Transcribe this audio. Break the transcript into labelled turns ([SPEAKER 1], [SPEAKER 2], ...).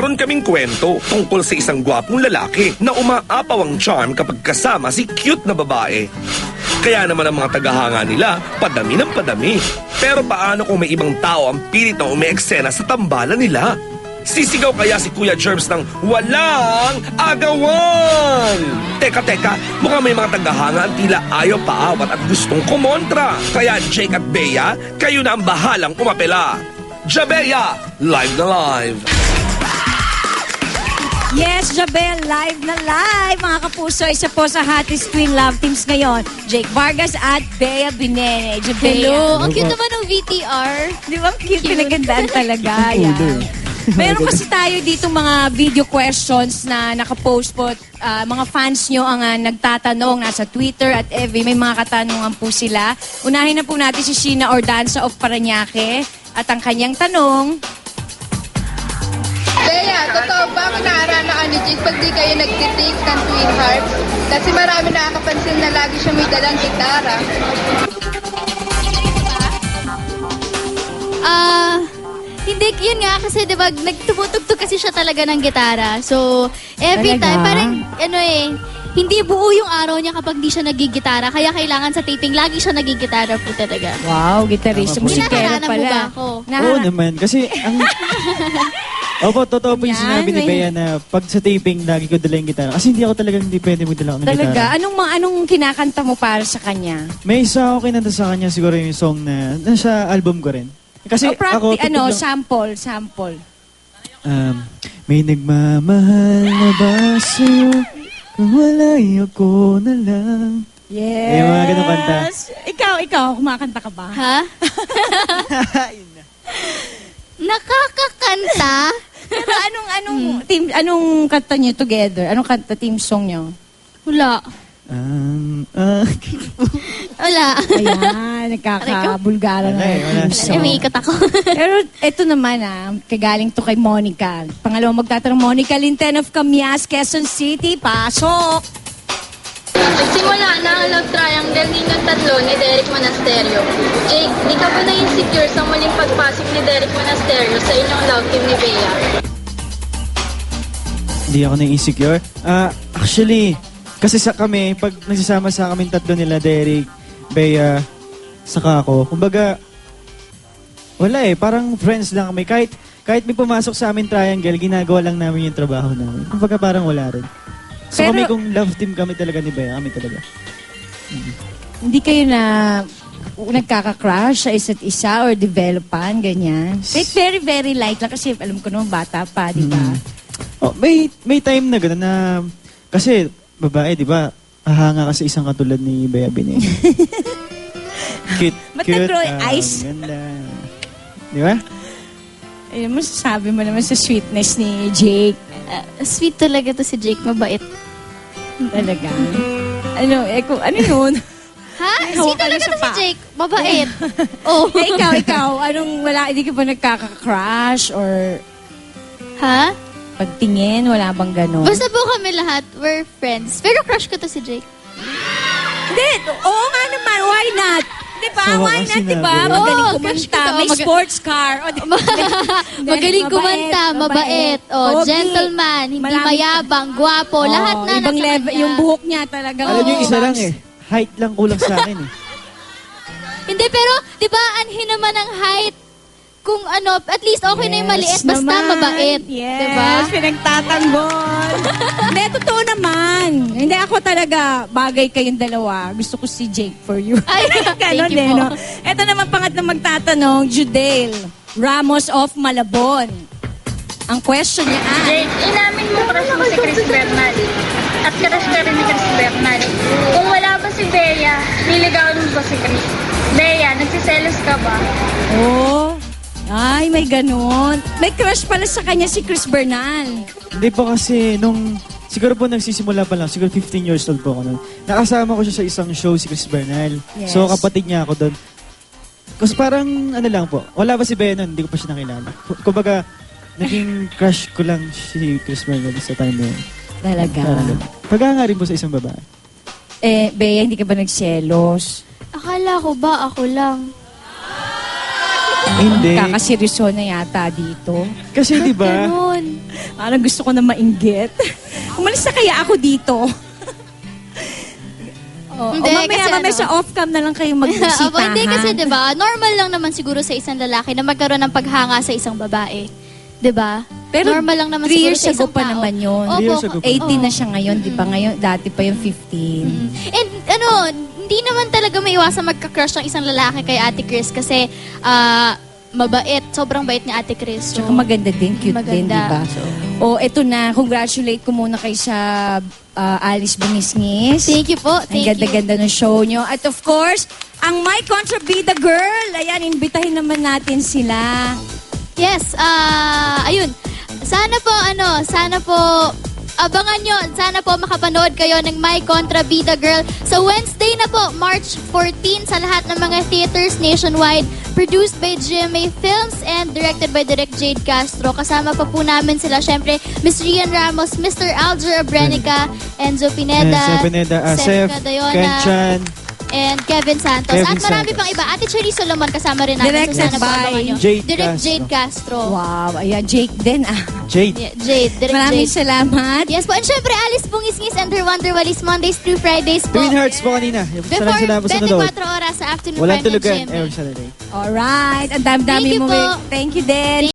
[SPEAKER 1] Meron kaming kwento tungkol sa isang gwapong lalaki na umaapaw ang charm kapag kasama si cute na babae. Kaya naman ang mga tagahanga nila, padami ng padami. Pero paano kung may ibang tao ang pilit na umeeksena sa tambalan nila? Sisigaw kaya si Kuya Germs ng walang agawan? Teka, mukhang may mga tagahanga ang tila ayaw paawat at gustong kumontra. Kaya Jake at Bea, kayo na ang bahalang umapela. Jabea, live na live!
[SPEAKER 2] Yes, Jabel, live na live. Mga kapuso, isa po sa hottest Twin Love Teams ngayon. Jake Vargas at Bea Binene. Jabea.
[SPEAKER 3] Hello, ang cute naman ng VTR.
[SPEAKER 2] Di ba? Cute, pinagandaan talaga. Yan. Meron kasi tayo dito mga video questions na nakapost po. Mga fans nyo ang nagtatanong nasa Twitter at FB. May mga katanungan po sila. Unahin na po natin si Sheena Ordanza of Parañaque. At ang kanyang tanong...
[SPEAKER 4] Bea, totoo ba kinaaranakan ni Jake pag di kayo nagtitake ng Twin Hearts? Kasi marami nakakapansin na lagi siya may dalang gitara.
[SPEAKER 3] Hindi, yun nga, kasi diba, nagtumutugtog kasi siya talaga ng gitara. So, every
[SPEAKER 2] Talaga?
[SPEAKER 3] time, parang, hindi buo yung araw niya kapag di siya nagigitara. Kaya kailangan sa taping, lagi siya nagigitara po talaga.
[SPEAKER 2] Wow, gitarista, musikero
[SPEAKER 3] Hinaharana mo ba
[SPEAKER 2] pala.
[SPEAKER 3] ako?
[SPEAKER 5] Oo naman, kasi ang... Opo, totoo po yung
[SPEAKER 2] Yan,
[SPEAKER 5] sinabi ni Bea na pag sa taping, lagi ko dala yung gitara. Kasi hindi ako talagang hindi pwede magdala ng
[SPEAKER 2] Talaga?
[SPEAKER 5] gitara.
[SPEAKER 2] Anong kinakanta mo para sa kanya?
[SPEAKER 5] May isa ako kinanta sa kanya siguro yung song na nasa album ko rin. Kasi ako...
[SPEAKER 2] Sample.
[SPEAKER 5] May nagmamahal na ba sa'yo kung wala'y ako na lang.
[SPEAKER 2] Yes.
[SPEAKER 5] Yung mga ganun kanta.
[SPEAKER 2] Ikaw, kumakanta ka ba?
[SPEAKER 3] Ha? Nakakakanta?
[SPEAKER 2] Pero anong kanta niyo together? Anong kanta, team song niyo?
[SPEAKER 3] Wala. Wala.
[SPEAKER 2] Ayan, nagkakabulgara na.
[SPEAKER 5] Wala.
[SPEAKER 3] May ikot ako.
[SPEAKER 2] Pero ito naman kagaling to kay Monica. Pangalawang magtatanong, Monica Linten of Camias, Quezon City. Pasok!
[SPEAKER 4] Nagsimula na ang love triangle ninyong tatlo ni Derek Monasterio. Jake, di ka ba na-insecure sa muling pagpasok ni Derek Monasterio sa inyong love team ni Bea?
[SPEAKER 5] Hindi ako na-insecure. Actually, kasi kami, pag nagsasama sa kaming tatlo nila, Derek, Bea, saka ako, kumbaga, wala parang friends lang kami. Kahit may pumasok sa amin triangle, ginagawa lang namin yung trabaho namin. Kumbaga parang wala rin. So
[SPEAKER 2] Pero,
[SPEAKER 5] kami kung love team kami talaga ni Bea, kami talaga.
[SPEAKER 2] Hindi kayo na nagkaka-crush sa isa't isa or developan, ganyan? Like, very, very light lang kasi alam ko naman bata pa, di ba?
[SPEAKER 5] Oh, may time na gano'n na, kasi babae, di ba, ahanga ka sa isang katulad ni Bea Binene. Cute,
[SPEAKER 2] Ba't nag-grow eyes?
[SPEAKER 5] Ganda. Di ba?
[SPEAKER 2] Ayun, masasabi mo naman sa sweetness ni Jake.
[SPEAKER 3] Sweet talaga to si Jake, mabait.
[SPEAKER 2] Talaga. Ano yun?
[SPEAKER 3] Ha?
[SPEAKER 2] Hawak
[SPEAKER 3] Sweet
[SPEAKER 2] ka
[SPEAKER 3] talaga
[SPEAKER 2] sa
[SPEAKER 3] to si
[SPEAKER 2] pa.
[SPEAKER 3] Jake, mabait. Oh.
[SPEAKER 2] ikaw, hindi ka ba nagkaka-crush or
[SPEAKER 3] Ha?
[SPEAKER 2] pagtingin, wala bang ganon?
[SPEAKER 3] Basta po kami lahat, we're friends. Pero crush ko to si Jake.
[SPEAKER 2] Hindi, oo nga naman, why not? Diba?
[SPEAKER 5] So,
[SPEAKER 2] Why not, diba?
[SPEAKER 5] sinabi.
[SPEAKER 2] Magaling
[SPEAKER 3] Oo, crush ko
[SPEAKER 2] kumanta,
[SPEAKER 3] to.
[SPEAKER 2] may sports car. O, diba?
[SPEAKER 3] Magaling kumanta, mabait. Oh,
[SPEAKER 2] Pogi.
[SPEAKER 3] gentleman, hindi
[SPEAKER 2] Marami-
[SPEAKER 3] mayabang, gwapo, lahat na
[SPEAKER 2] ibang
[SPEAKER 3] nasa
[SPEAKER 2] level,
[SPEAKER 3] kanya.
[SPEAKER 2] yung buhok niya talaga.
[SPEAKER 5] Alam niyo, isa lang height lang kulang sa akin
[SPEAKER 3] Hindi, pero, di ba, anhin naman ang height. Kung at least okay na yung maliit, basta mabait.
[SPEAKER 2] Yes,
[SPEAKER 3] Diba?
[SPEAKER 2] pinagtatanggol. Hindi, totoo naman. Hindi ako talaga, bagay kayong dalawa. Gusto ko si Jake for you.
[SPEAKER 3] Ay,
[SPEAKER 2] Ganon
[SPEAKER 3] thank you po.
[SPEAKER 2] no? Ito naman pangatlong magtatanong, Judale Ramos of Malabon. Ang question niya
[SPEAKER 4] Jake, inamin mo crush mo si Chris Bernal. At crush ka rin ni Chris Bernal. Kung wala ba si Bea, niligawan mo ba si Chris? Bea, nagsiselos ka ba?
[SPEAKER 2] Oh, ay, may ganon. May crush pala sa kanya si Chris Bernal.
[SPEAKER 5] Hindi po kasi siguro po nagsisimula pa lang, siguro 15 years old po ako noon. Nakasama ko siya sa isang show, si Chris Bernal.
[SPEAKER 2] Yes.
[SPEAKER 5] So kapatid niya ako doon. Kasi parang lang po, wala ba si Bea noon, hindi ko pa siya nakilala. Kumbaga, naging crush ko lang si Chris Bernal sa time na yun.
[SPEAKER 2] Talaga.
[SPEAKER 5] Pagkanga rin po sa isang babae.
[SPEAKER 2] Bea, hindi ka ba nagselos?
[SPEAKER 3] Akala ko ba ako lang?
[SPEAKER 5] Hindi.
[SPEAKER 2] Kakaseryoso na yata dito.
[SPEAKER 5] Kasi di ba?
[SPEAKER 2] Ganun. Parang gusto ko na mainggit. Umalis na kaya ako dito.
[SPEAKER 3] Hindi, kasi
[SPEAKER 2] mamaya sa off-cam na lang kayo magbisitahan.
[SPEAKER 3] Opo, hindi kasi 'di ba? Normal lang naman siguro sa isang lalaki na magkaroon ng paghanga sa isang babae. 'Di ba?
[SPEAKER 2] Pero
[SPEAKER 3] normal lang naman
[SPEAKER 2] 3
[SPEAKER 3] siguro
[SPEAKER 2] years
[SPEAKER 3] sa
[SPEAKER 2] ago
[SPEAKER 3] isang
[SPEAKER 2] pa
[SPEAKER 3] tao.
[SPEAKER 2] naman yun.
[SPEAKER 3] Opo,
[SPEAKER 5] 3 years ago pa.
[SPEAKER 2] 18 na siya ngayon, di ba? Ngayon, dati pa yung 15.
[SPEAKER 3] And hindi naman talaga maiwasan magka-crush ang isang lalaki kay Ate Chris kasi mabait. Sobrang bait ni Ate Chris. So,
[SPEAKER 2] Tsaka maganda din, cute din, di ba?
[SPEAKER 3] So,
[SPEAKER 2] Eto na, congratulate ko muna kay sa Alice Bunisngis.
[SPEAKER 3] thank you po.
[SPEAKER 2] Ang
[SPEAKER 3] Thank you.
[SPEAKER 2] ganda-ganda ng show nyo. At of course, ang My Contrabida Girl. Ayan, imbitahin naman natin sila.
[SPEAKER 3] Yes, ayun. Sana po, abangan nyo, sana po makapanood kayo ng My Contrabida Girl sa Wednesday na po, March 14 sa lahat ng mga theaters nationwide. Produced by GMA Films and directed by Direk Jade Castro. Kasama pa po namin sila, syempre, Miss Rian Ramos, Mr. Alger Abrenica, Enzo Pineda,
[SPEAKER 5] Sef,
[SPEAKER 3] Cadayona,
[SPEAKER 5] Kenchan,
[SPEAKER 3] and Kevin Santos.
[SPEAKER 5] Kevin
[SPEAKER 3] At marami
[SPEAKER 5] Santos.
[SPEAKER 3] pang iba. Ate Cherry Solomon kasama rin natin.
[SPEAKER 2] Directed
[SPEAKER 3] So, sana po
[SPEAKER 2] by
[SPEAKER 3] abangan nyo.
[SPEAKER 5] Jade
[SPEAKER 3] Direk
[SPEAKER 5] Castro.
[SPEAKER 3] Jade Castro.
[SPEAKER 2] Wow, ayan, Jake din
[SPEAKER 5] Jade.
[SPEAKER 3] Yeah, Jade. Direk
[SPEAKER 2] Maraming
[SPEAKER 3] Jade.
[SPEAKER 2] salamat.
[SPEAKER 3] Yes po. And syempre, Alice Bungisngis and her Wonder Walis Mondays through Fridays po.
[SPEAKER 5] Twin Hearts po kanina. Yung
[SPEAKER 3] Before
[SPEAKER 5] sila po sa nanood.
[SPEAKER 3] 24 oras sa afternoon
[SPEAKER 5] Walang
[SPEAKER 3] prime ng
[SPEAKER 5] tulugan
[SPEAKER 3] GMA.
[SPEAKER 5] every Saturday.
[SPEAKER 2] Alright, ang dami-dami
[SPEAKER 3] Thank you
[SPEAKER 2] mo.
[SPEAKER 3] po.
[SPEAKER 2] Thank you din.